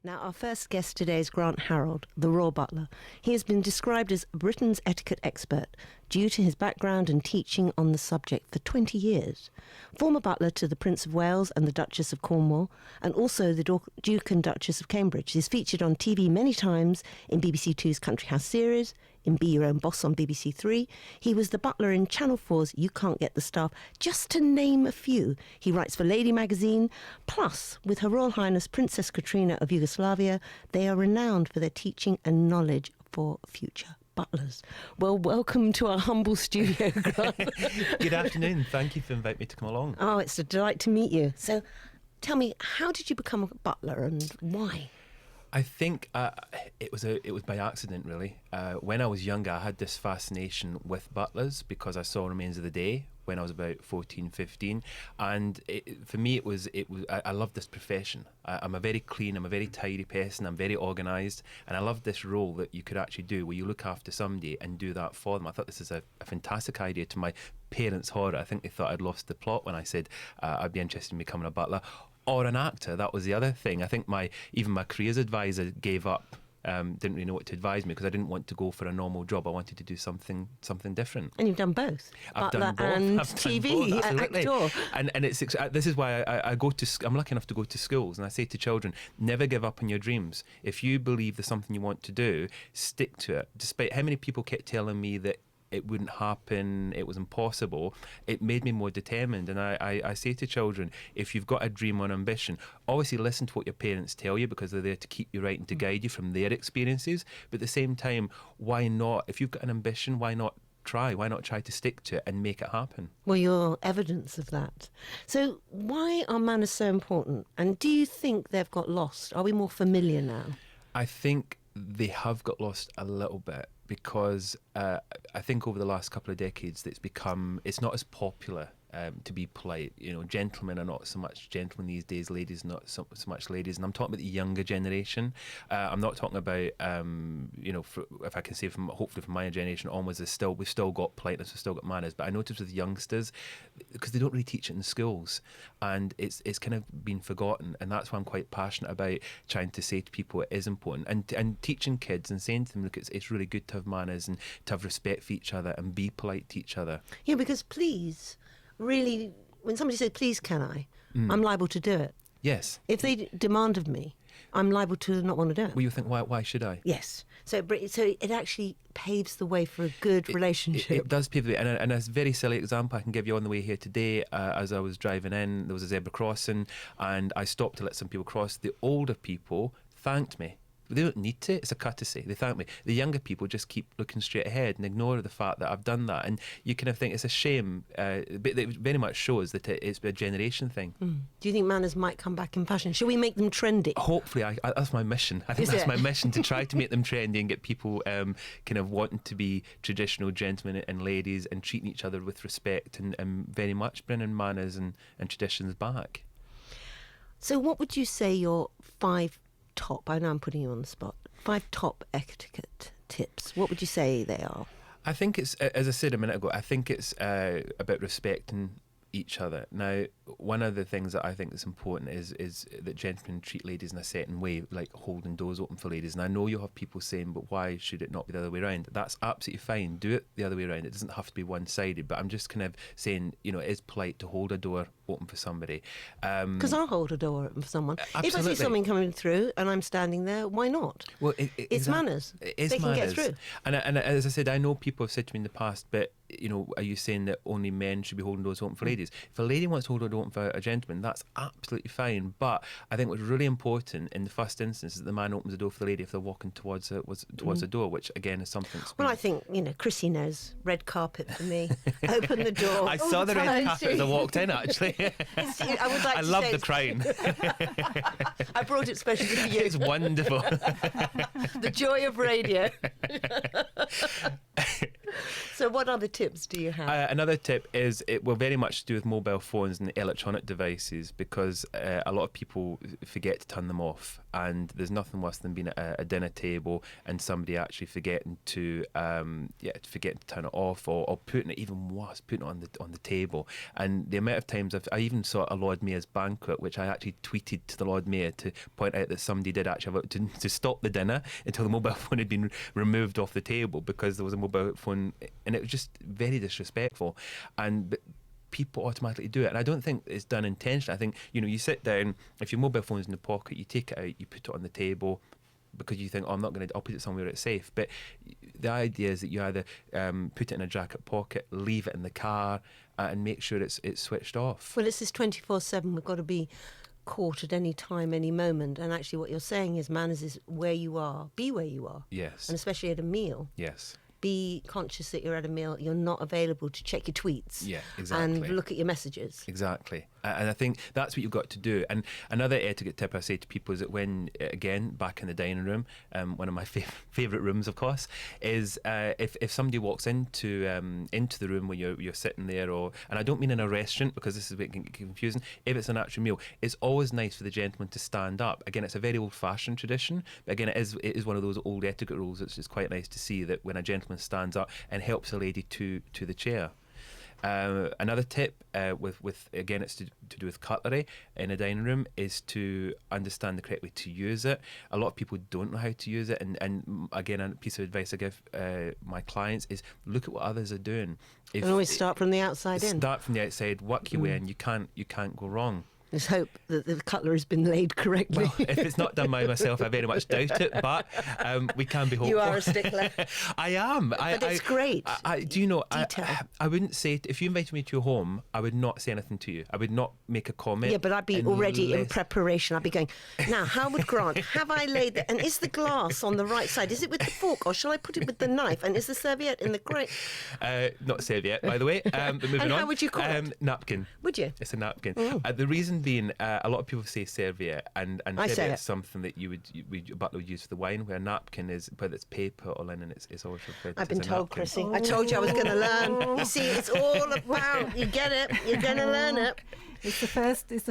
Now, our first guest today is Grant Harrold, the Royal Butler. He has been described as Britain's etiquette expert due to his background and teaching on the subject for 20 years. Former butler to the Prince of Wales and the Duchess of Cornwall, and also the Duke and Duchess of Cambridge. He's featured on TV many times in BBC Two's Country House series, in Be Your Own Boss on BBC Three. He was the butler in Channel 4's You Can't Get the Staff, just to name a few. He writes for Lady magazine. Plus, with Her Royal Highness Princess Katrina of Yugoslavia, they are renowned for their teaching and knowledge for future butlers. Well, welcome to our humble studio, Grant. Good afternoon. Thank you for inviting me to come along. Oh, it's a delight to meet you. So, tell me, how did you become a butler and why? I think it was by accident, really. When I was younger, I had this fascination with butlers because I saw Remains of the Day when I was about 14, 15. And for me, I love this profession. I'm a very clean, I'm a very tidy person, I'm very organised, and I love this role that you could actually do where you look after somebody and do that for them. I thought this is a fantastic idea. To my parents' horror, I think they thought I'd lost the plot when I said I'd be interested in becoming a butler. Or an actor. That was the other thing. I think even my careers advisor gave up. Didn't really know what to advise me because I didn't want to go for a normal job. I wanted to do something different. And you've done both. I've butler done both. and I've TV, done both, actor. And it's this is why I'm lucky enough to go to schools, and I say to children, never give up on your dreams. If you believe there's something you want to do, stick to it. Despite how many people kept telling me that it wouldn't happen, it was impossible, it made me more determined. And I say to children, if you've got a dream or an ambition, obviously listen to what your parents tell you because they're there to keep you right and to guide you from their experiences. But at the same time, why not? If you've got an ambition, why not try? Why not try to stick to it and make it happen? Well, you're evidence of that. So why are manners so important? And do you think they've got lost? Are we more familiar now? I think they have got lost a little bit because I think over the last couple of decades it's not as popular to be polite. You know, gentlemen are not so much gentlemen these days, ladies not so much ladies. And I'm talking about the younger generation. I'm not talking about if I can say hopefully from my generation onwards, we've still got politeness, we've still got manners. But I notice with youngsters, because they don't really teach it in schools, and it's kind of been forgotten. And that's why I'm quite passionate about trying to say to people it is important, and teaching kids and saying to them, look, it's really good to have manners and to have respect for each other and be polite to each other. Yeah, because please, really, when somebody says, please can I, I'm liable to do it. Yes. If they demand of me, I'm liable to not want to do it. Well, you think, why should I? Yes. So it actually paves the way for a good relationship. It does pave the way. And a very silly example I can give you on the way here today, as I was driving in, there was a zebra crossing, and I stopped to let some people cross. The older people thanked me. They don't need to, it's a courtesy. They thank me. The younger people just keep looking straight ahead and ignore the fact that I've done that. And you kind of think it's a shame, but it very much shows that it's a generation thing. Do you think manners might come back in fashion? Should we make them trendy? Hopefully, that's my mission. I think that's my mission, to try to make them trendy and get people kind of wanting to be traditional gentlemen and ladies and treating each other with respect and very much bringing manners and traditions back. So what would you say your 5 top, I know I'm putting you on the spot, 5 top etiquette tips? What would you say they are? I think it's, as I said a minute ago, I think it's about respecting each other. Now, one of the things that I think is important is that gentlemen treat ladies in a certain way, like holding doors open for ladies. And I know you'll have people saying, but why should it not be the other way around? That's absolutely fine. Do it the other way around. It doesn't have to be one-sided. But I'm just kind of saying, it is polite to hold a door open for somebody. Because I'll hold a door open for someone. Absolutely. If I see something coming through and I'm standing there, why not? Well, it's manners. It is they manners. can get through. And as I said, I know people have said to me in the past, but are you saying that only men should be holding doors open for ladies? If a lady wants to hold a door open for a gentleman, that's absolutely fine. But I think what's really important in the first instance is that the man opens the door for the lady if they're walking towards the door, which again is something. Well, I think Chrissie knows. Red carpet for me. Open the door. I saw the red carpet as I walked in. Actually, I would like. I love the crown. I brought it specially for you. It's wonderful. The joy of radio. So what other tips do you have? Another tip is it will very much do with mobile phones and electronic devices, because a lot of people forget to turn them off, and there's nothing worse than being at a dinner table and somebody actually forgetting to turn it off, or putting it, even worse, putting it on the table. And the amount of times I even saw a Lord Mayor's banquet, which I actually tweeted to the Lord Mayor to point out that somebody did actually have to stop the dinner until the mobile phone had been removed off the table, because there was a mobile phone, and it was just very disrespectful. But people automatically do it, and I don't think it's done intentionally. I think, you sit down, if your mobile phone's in the pocket, you take it out, you put it on the table, because you think, I'll put it somewhere it's safe. But the idea is that you either put it in a jacket pocket, leave it in the car, and make sure it's switched off. Well, it's this 24/7. We've got to be caught at any time, any moment. And actually what you're saying is manners is where you are. Be where you are. Yes. And especially at a meal. Yes. Be conscious that you're at a meal, you're not available to check your tweets. Yeah, exactly. And look at your messages. Exactly. And I think that's what you've got to do. And another etiquette tip I say to people is that when, again, back in the dining room, one of my favourite rooms, of course, is if somebody walks into the room where you're sitting there, and I don't mean in a restaurant, because this is a bit confusing, if it's an actual meal, it's always nice for the gentleman to stand up. Again, it's a very old-fashioned tradition, but again, it is one of those old etiquette rules. It's just quite nice to see that when a gentleman stands up and helps a lady to the chair. Another tip with again, it's to do with cutlery in a dining room, is to understand the correct way to use it. A lot of people don't know how to use it, and again, a piece of advice I give my clients is look at what others are doing. And always start from the outside in. Start from the outside, work your way in. You can't go wrong. Let's hope that the cutlery has been laid correctly. Well, if it's not done by myself, I very much doubt it, but we can be hopeful. You are a stickler. I am. But it's great. Do you know, Detail. I wouldn't say, if you invited me to your home, I would not say anything to you. I would not make a comment. Yeah, but I'd be already in preparation. I'd be going, now, Howard Grant, have I laid that? And is the glass on the right side? Is it with the fork, or shall I put it with the knife? And is the serviette in the great? Not serviette, by the way. But moving and on. how would you call it? Napkin. Would you? It's a napkin. Oh. The reason being, a lot of people say serviette, and serviette is something that a butler would use for the wine, where a napkin is, whether it's paper or linen, it's always referred to I've been as a told, napkin. Chrissie. I told you I was going to learn. You see, it's all about, you get it, you're going to learn it. It's the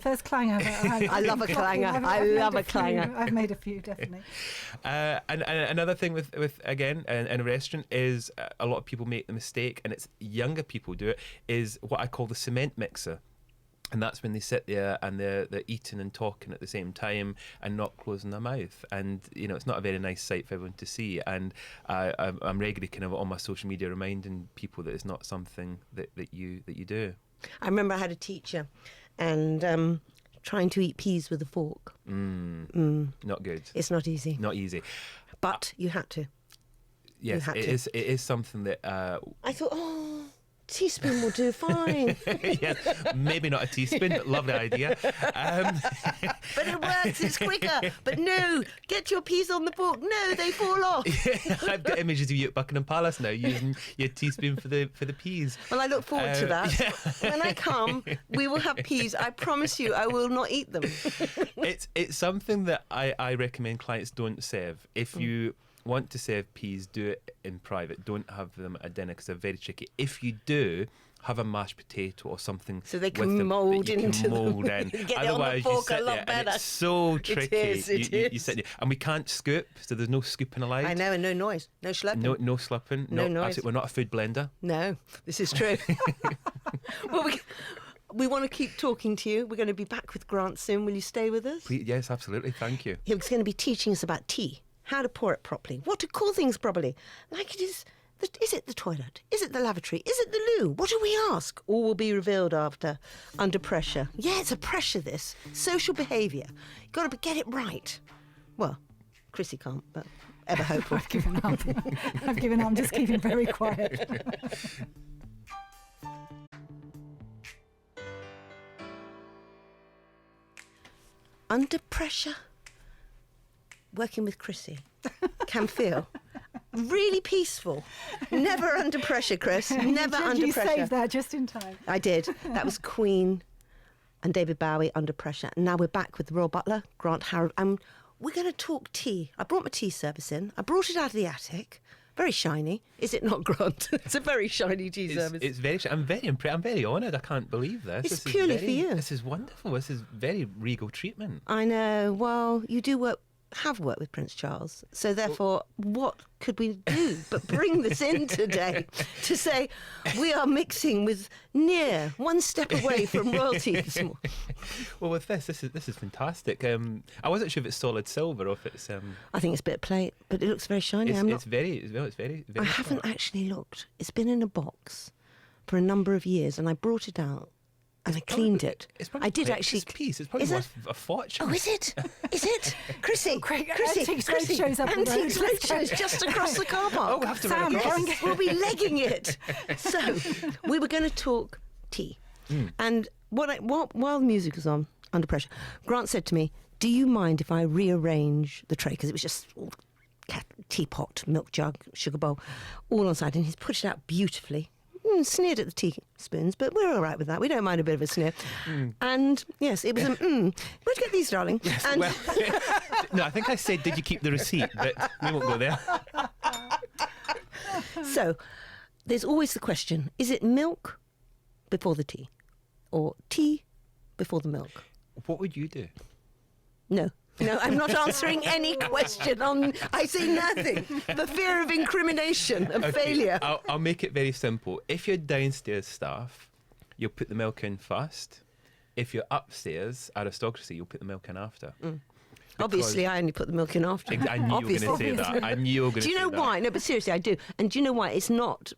first clanger. I love a clanger. I love a clanger. I've made a few, definitely. And another thing with again in a restaurant is a lot of people make the mistake, and it's younger people do it, is what I call the cement mixer. And that's when they sit there and they're eating and talking at the same time and not closing their mouth. And, it's not a very nice sight for everyone to see. And I'm regularly kind of on my social media reminding people that it's not something that you do. I remember I had a teacher and trying to eat peas with a fork. Not good. It's not easy. Not easy. But you had to. Yes, it is something that... I thought, teaspoon will do fine. Yeah, maybe not a teaspoon, but lovely idea. But it works, it's quicker. But no, get your peas on the fork. No, they fall off. I've got images of you at Buckingham Palace now using your teaspoon for the peas. Well, I look forward to that. Yeah. When I come, we will have peas. I promise you, I will not eat them. It's something that I recommend clients don't serve. If you want to serve peas, do it in private. Don't have them at dinner because they're very tricky. If you do, have a mashed potato or something so they can mould into mould them. in. Get Otherwise, it on the fork you sit a lot there better. and it's so tricky. It is. You sit there, and we can't scoop, so there's no scooping allowed. I know, and no noise, no slurping. No slurping. No noise. We're not a food blender. No, this is true. Well, we want to keep talking to you. We're going to be back with Grant soon. Will you stay with us? Please, yes, absolutely. Thank you. He's going to be teaching us about tea, how to pour it properly, what to call things properly, like it is. Is it the toilet? Is it the lavatory? Is it the loo? What do we ask? All will be revealed after Under Pressure. Yeah, it's a pressure, this. Social behaviour. You've got to get it right. Well, Chrissie can't, but ever hopeful. I've given up. I've given up. I'm just keeping very quiet. Under pressure, working with Chrissie can feel really peaceful. Never under pressure, Chris. Never under pressure. You saved that just in time. I did. That was Queen and David Bowie, Under Pressure. And now we're back with the Royal Butler, Grant Harrold. And we're going to talk tea. I brought my tea service in. I brought it out of the attic Very shiny. Is it not, Grant? It's a very shiny tea service. It's very. I'm very impressed. I'm very honoured. I can't believe this. It's This purely is for very, you. This is wonderful. This is very regal treatment. I know. Well, you have worked with Prince Charles, so therefore, what could we do but bring this in today to say we are mixing with near one step away from royalty this morning? Well, with this is fantastic. I wasn't sure if it's solid silver or if it's. I think it's a bit of plate, but it looks very shiny. It's very. I haven't actually looked. It's been in a box for a number of years, and I brought it out. And I cleaned it. I did actually. Piece. It's probably worth a fortune. Oh, is it? Is it? Chrissie, Antiques Roadshows up the road. Antiques Roadshows just across the car park. Oh, we'll have to Sam, run across. We'll be legging it. So, we were going to talk tea. And while the music was on, under pressure, Grant said to me, do you mind if I rearrange the tray? Because it was just all teapot, milk jug, sugar bowl, all on side. And he's put it out beautifully. Sneered at the teaspoons, but we're all right with that. We don't mind a bit of a sneer. And yes, it was where'd you get these, darling? Yes, And well, no, I think I said, did you keep the receipt? But we won't go there. so there's always the question, is it milk before the tea? Or tea before the milk? What would you do? No, I'm not answering any question on. I say nothing. The fear of incrimination, of failure. I'll make it very simple. If you're downstairs staff, you'll put the milk in first. If you're upstairs, aristocracy, you'll put the milk in after. Obviously, I only put the milk in after. I knew you were going to say that. I knew you were going to say Do you know that. why? No, but seriously, I do. And do you know why? It's not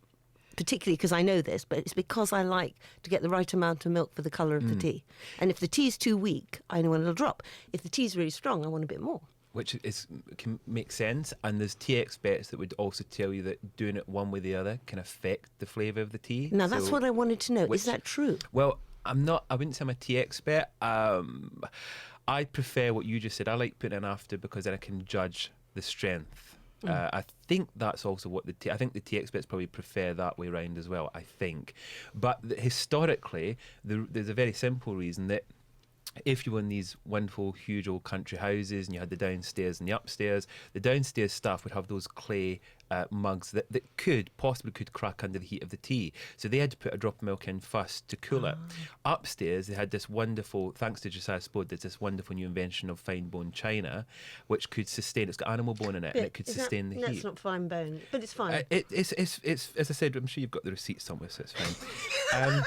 particularly because I know this, but it's because I like to get the right amount of milk for the colour of the tea. And if the tea's too weak, I know it'll drop. If the tea's really strong, I want a bit more. Which can make sense, and there's tea experts that would also tell you that doing it one way or the other can affect the flavour of the tea. Now, that's So- what I wanted to know. which- Is that true? Well, I wouldn't say I'm a tea expert. I prefer what you just said. I like putting in after because then I can judge the strength. I think that's also what I think the tea experts probably prefer that way round as well, I think. But historically, there's a very simple reason that if you were in these wonderful, huge old country houses and you had the downstairs and the upstairs, the downstairs staff would have those clay mugs that possibly could crack under the heat of the tea. So they had to put a drop of milk in first to cool it. Upstairs, they had this wonderful, thanks to Josiah Spode, there's this wonderful new invention of fine bone china, which could sustain, it's got animal bone in it, and it could sustain the heat. That's not fine bone, but it's fine. It's as I said, I'm sure you've got the receipt somewhere, so it's fine.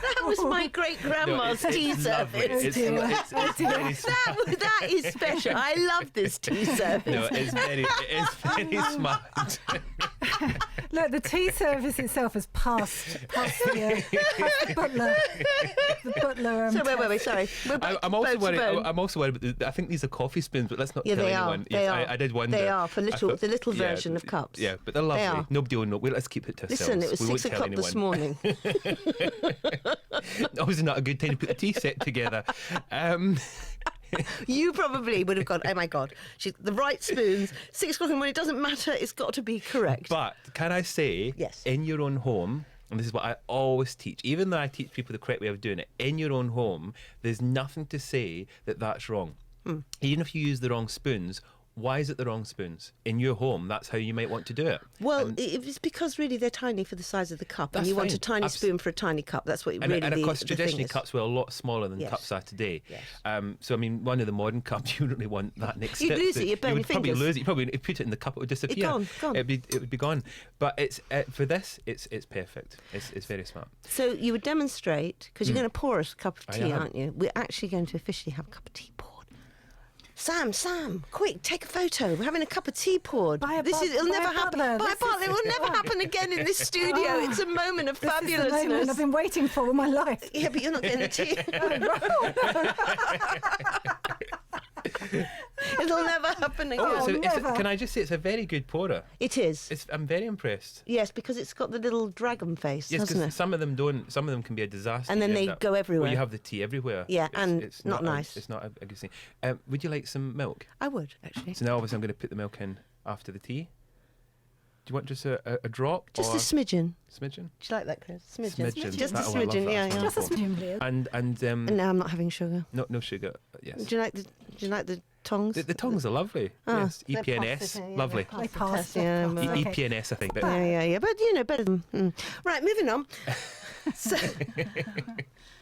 That was my great grandma's tea lovely. service. It's very smart. That is special. I love this tea service. No, it is very smart. Look, the tea service itself has passed the butler. The butler. So wait, sorry. We're back I'm to also bone to worried. bone. I'm also worried. I think these are coffee spoons, but let's not Yeah, tell they anyone. are. They are. I did wonder. They are for I thought- the little yeah, version of cups. Yeah, but they're lovely. They are. Nobody will know. Let's keep it to ourselves. Listen, it was We won't 6 tell o'clock this anyone. morning. Obviously not a good time to put the tea set together. You probably would have gone, oh my God, the right spoons, 6 o'clock in the morning, it doesn't matter, it's got to be correct. But can I say, Yes. in your own home, and this is what I always teach, even though I teach people the correct way of doing it, in your own home, there's nothing to say that that's wrong. Even if you use the wrong spoons, why is it the wrong spoons? In your home, that's how you might want to do it. Well, it's because really they're tiny for the size of the cup, and That's you want fine. a tiny spoon for a tiny cup. That's what And really of course, the thing traditionally, is. cups were a lot smaller than Yes. cups are today. Yes. So, I mean, one of the modern cups, you really want that next You'd step. lose it, you'd burn you your would probably fingers. lose it. You probably, if you put it in the cup, it would disappear. Gone. It would be gone. But it's for this, it's perfect. It's very smart. So you would demonstrate, because you're going to pour us a cup of I tea, am. aren't you? We're actually going to officially have a cup of tea poured. Sam, quick, take a photo. We're having a cup of tea poured. It'll It'll never happen. Butler. By a Butler. It will never happen again in this studio. It's a moment of This is the moment fabulousness. I've been waiting for all my life. Yeah, but you're not getting the tea. It'll never happen again. Can I just say, it's a very good pourer. It is. I'm very impressed. Yes, because it's got the little dragon face, Yes, hasn't because it? some of them don't. Some of them can be a disaster. And then You they end up- go everywhere. Well, you have the tea everywhere. Yeah, and not nice. It's not a good thing. Would you like some milk? I would, actually. So now, obviously, I'm going to put the milk in after the tea. Do you want just a drop? Just or a smidgen. smidgen? Do you like that, Chris? Smidgen. Smidgen. Just a Oh, I love smidgen, that. yeah. Just a spoon, please. And And now I'm not having sugar. no sugar. Yes. Do you like the tongs? The tongs are lovely. Yes, They EPNS, passed it, yeah, lovely. They passed. the test, yeah, They passed. Okay. EPNS, I think. But Yeah. But, better than... Right, moving on. So,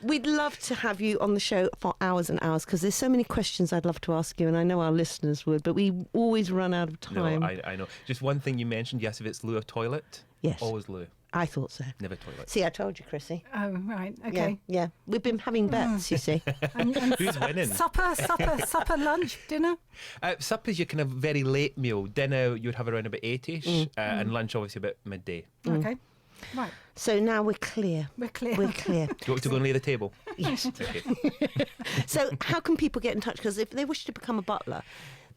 we'd love to have you on the show for hours and hours because there's so many questions I'd love to ask you, and I know our listeners would, but we always run out of time. No, I know. Just one thing you mentioned, yes, if it's loo or toilet, Yes. always loo, I thought so. never toilet. See, I told you, Chrissie. Oh, right. Okay. Yeah. We've been having bets, you see. And Who's winning? supper, lunch, dinner. Supper's your kind of very late meal. Dinner you'd have around about 8ish, and lunch obviously about midday. Okay. Right. So now we're clear. We're clear. We're clear. Do you want to go and lay the table? Yes. Okay. So how can people get in touch? Because if they wish to become a butler,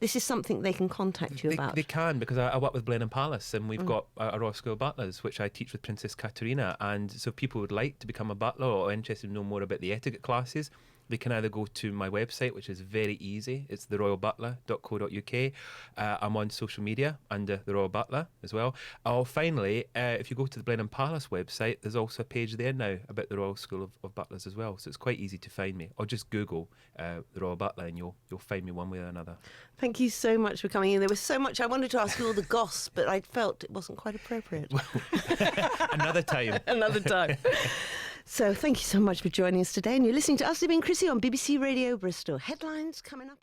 this is something they can contact you about. They can, because I work with Blenheim Palace, and we've got a Royal School of Butlers, which I teach with Princess Katerina. And so if people would like to become a butler or interested in know more about the etiquette classes, they can either go to my website, which is very easy. It's theroyalbutler.co.uk. I'm on social media under The Royal Butler as well. Or finally, if you go to the Blenheim Palace website, there's also a page there now about the Royal School of Butlers as well. So it's quite easy to find me. Or just Google The Royal Butler and you'll find me one way or another. Thank you so much for coming in. There was so much I wanted to ask you all the goss, but I felt it wasn't quite appropriate. Another time. Another time. So thank you so much for joining us today. And you're listening to us, Livvy and Chrissie, on BBC Radio Bristol. Headlines coming up.